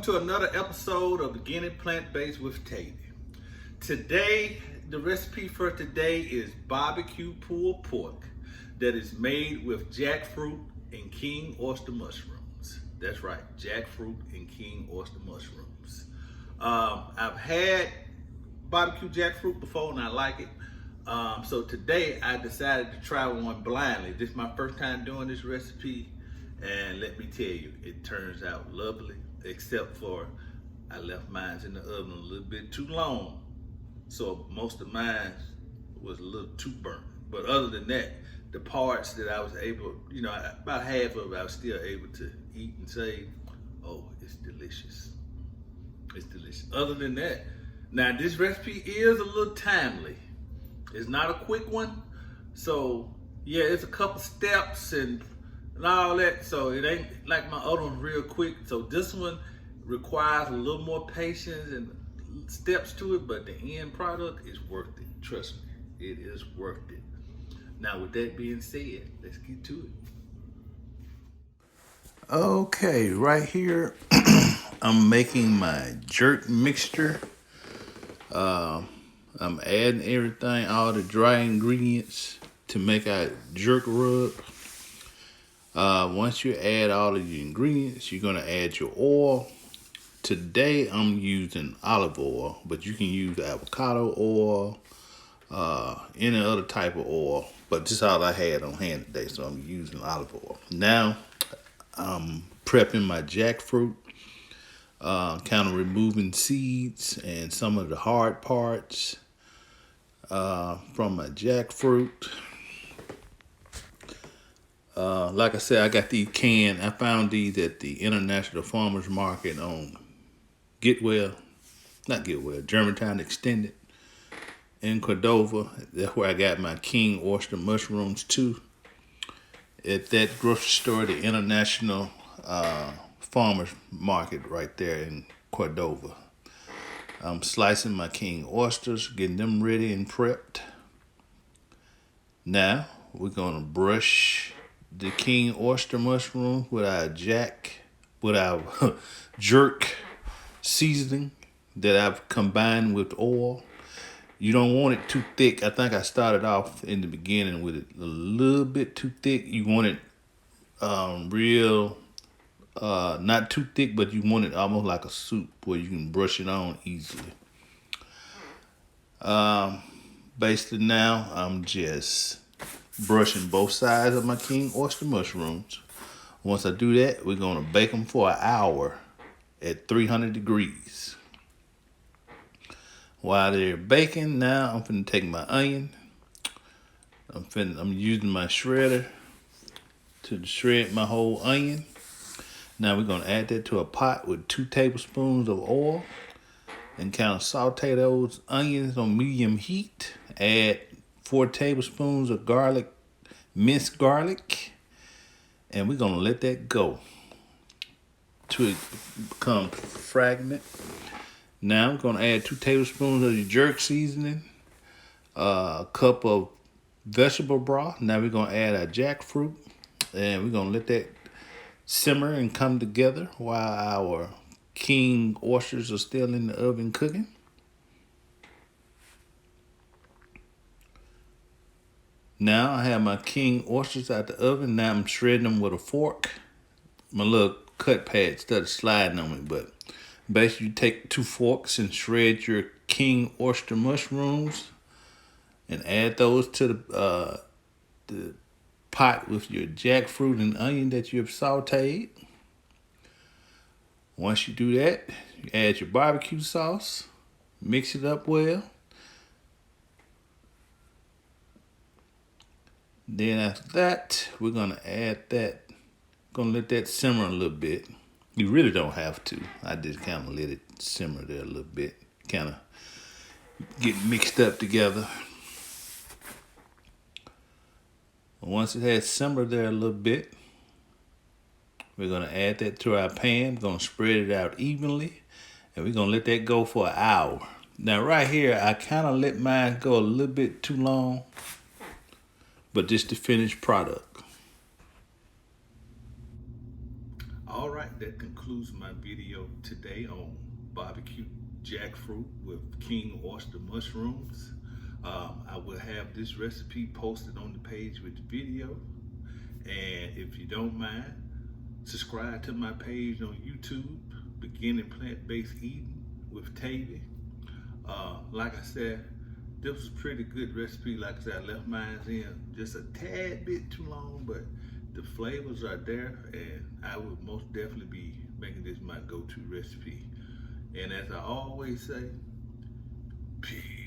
to another episode of Beginning Plant-Based with Tavy. Today, the recipe for today is barbecue pulled pork that is made with jackfruit and king oyster mushrooms. That's right, jackfruit and king oyster mushrooms. I've had barbecue jackfruit before and I like it. So today I decided to try one blindly. This is my first time doing this recipe, and let me tell you, it turns out lovely, except for I left mine in the oven a little bit too long. So most of mine was a little too burnt. But other than that, the parts that I was able, about half of it I was still able to eat and say, oh, it's delicious. It's delicious. Other than that, now this recipe is a little timely. It's not a quick one. So yeah, it's a couple steps and all that. So it ain't like my other one real quick. So this one requires a little more patience and steps to it, but the end product is worth it. Trust me, it is worth it. Now with that being said, let's get to it. Okay, right here, I'm making my jerk mixture. I'm adding everything, all the dry ingredients to make our jerk rub. Once you add all of the ingredients, you're gonna add your oil. Today I'm using olive oil, but you can use avocado oil, any other type of oil, but this is all I had on hand today, so I'm using olive oil. Now I'm prepping my jackfruit, kind of removing seeds and some of the hard parts from my jackfruit. Like I said, I got these canned. I found these at the International Farmers Market on Germantown Extended in Cordova. That's where I got my king oyster mushrooms too. At that grocery store, the International Farmers Market right there in Cordova. I'm slicing my king oysters, getting them ready and prepped. Now we're gonna brush the king oyster mushroom with our jerk seasoning that I've combined with oil. You don't want it too thick. I think I started off in the beginning with it a little bit too thick. You want it real, not too thick, but you want it almost like a soup where you can brush it on easily. Basically now, I'm just brushing both sides of my king oyster mushrooms. Once I do that, we're gonna bake them for an hour at 300 degrees. While they're baking, now I'm finna take my onion. I'm using my shredder to shred my whole onion. Now we're gonna add that to a pot with 2 tablespoons of oil and kind of saute those onions on medium heat. Add 4 tablespoons of garlic, minced garlic, and we're gonna let that go till it become fragment. Now I'm gonna add 2 tablespoons of the jerk seasoning, a cup of vegetable broth. Now we're gonna add our jackfruit, and we're gonna let that simmer and come together while our king oysters are still in the oven cooking. Now I have my king oysters out the oven. Now I'm shredding them with a fork. My little cut pad started sliding on me, but basically you take 2 forks and shred your king oyster mushrooms and add those to the pot with your jackfruit and onion that you've sauteed. Once you do that, you add your barbecue sauce, mix it up well. Then after that, we're gonna let that simmer a little bit. You really don't have to. I just kind of let it simmer there a little bit, kind of get mixed up together. Once it has simmered there a little bit, we're gonna add that to our pan. We're gonna spread it out evenly, and we're gonna let that go for an hour. Now right here, I kind of let mine go a little bit too long, but just the finished product. All right, that concludes my video today on barbecue jackfruit with king oyster mushrooms. I will have this recipe posted on the page with the video. And if you don't mind, subscribe to my page on YouTube, Beginning Plant-Based Eating with Tavy. Like I said, this was a pretty good recipe. Like I said, I left mine in just a tad bit too long, but the flavors are there, and I would most definitely be making this my go-to recipe. And as I always say, peace.